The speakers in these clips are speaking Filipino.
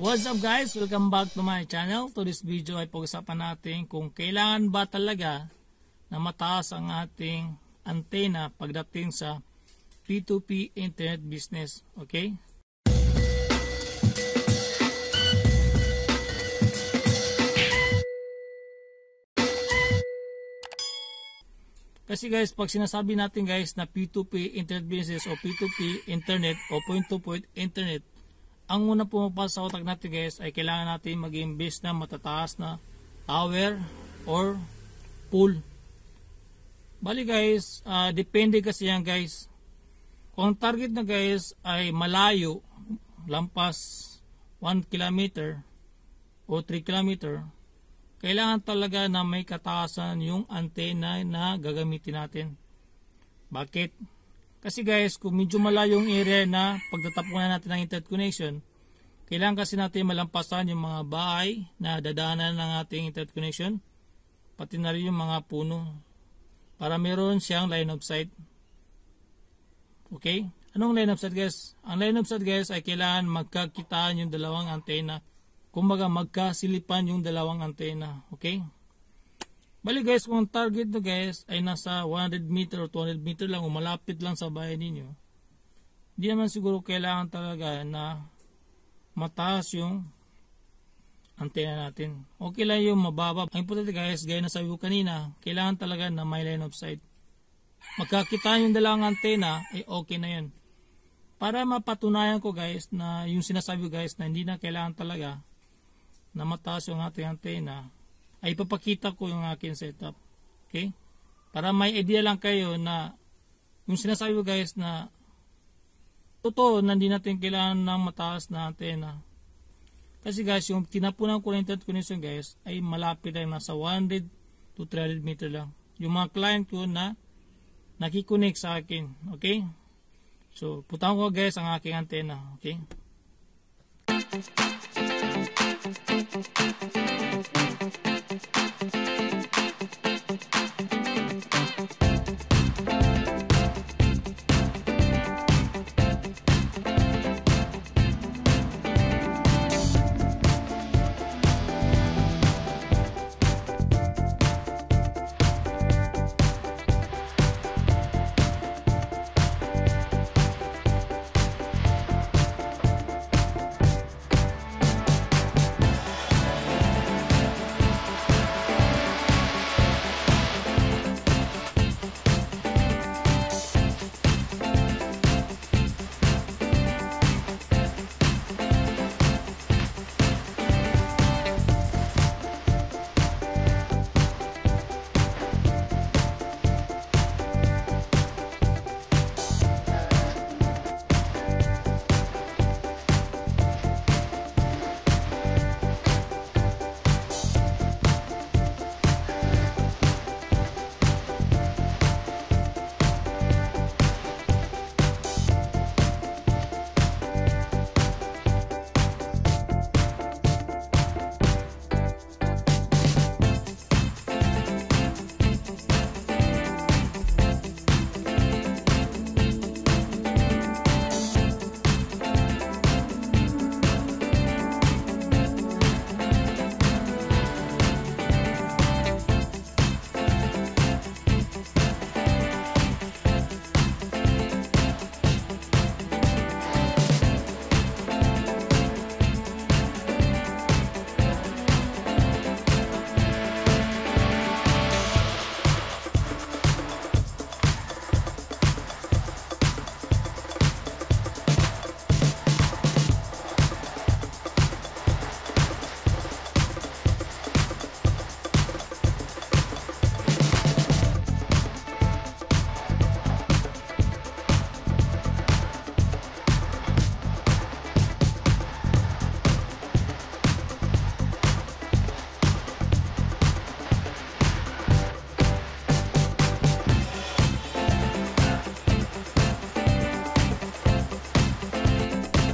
What's up guys? Welcome back to my channel. To this video ay pag-usapan natin kung kailangan ba talaga na mataas ang ating antena pagdating sa P2P internet business. Okay? Kasi guys, pag sinasabi natin guys na P2P internet business o P2P internet o point-to-point internet, ang una pumapasok sa utak natin guys ay kailangan natin mag-invest na matataas na tower or pool. Bali guys, depende kasi yan guys. Kung target na guys ay malayo, lampas 1 kilometer o 3 kilometer, kailangan talaga na may kataasan yung antena na gagamitin natin. Bakit? Kasi guys, kung medyo malayo yung area na pagtatapunan natin ng internet connection, kailangan kasi natin malampasan yung mga bahay na dadaanan ng ating internet connection, pati na rin yung mga puno, para meron siyang line of sight. Okay? Anong line of sight guys? Ang line of sight guys ay kailangan magkakitaan yung dalawang antena. Kumbaga magkasilipan yung dalawang antena. Okay? Bali guys, kung target nyo guys ay nasa 100 meter o 200 meter lang o malapit lang sa bahay ninyo, hindi naman siguro kailangan talaga na mataas yung antena natin. Okay lang yung mababa. Ang importante guys, gaya na sabi ko kanina, kailangan talaga na may line of sight. Magkakita yung dalawang antena, ay okay na yun. Para mapatunayan ko guys na yung sinasabi ko guys na hindi na kailangan talaga na mataas yung ating antena, ay ipapakita ko yung aking setup. Okay? Para may idea lang kayo na yung sinasabi ko guys na totoo na hindi natin kailangan ng mataas na antena. Kasi guys, yung tinapunan ko ng internet connection guys ay malapit lang, nasa 100 to 300 meter lang. Yung mga client ko na nakikonnect sa akin. Okay? So, putawan ko guys ang aking antena. Okay?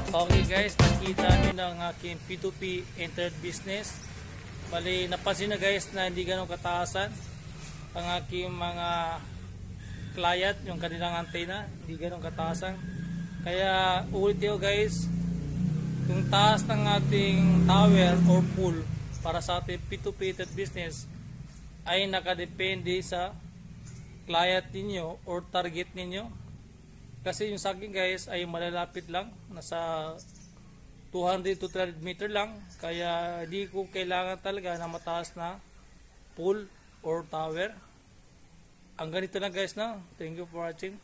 Okay guys, nakita nyo na ang aking P2P internet business. Bali, napansin na guys na hindi ganun kataasan ang aking mga client, yung kanilang antena, hindi ganun kataasan. Kaya ulit yun guys, yung taas ng ating tower or pool para sa ating P2P business ay nakadepende sa client ninyo or target ninyo. Kasi yung sa akin guys ay malalapit lang, nasa 200 to 300 meter lang, kaya di ko kailangan talaga na mataas na pool or tower. Ang ganito lang guys na. Thank you for watching.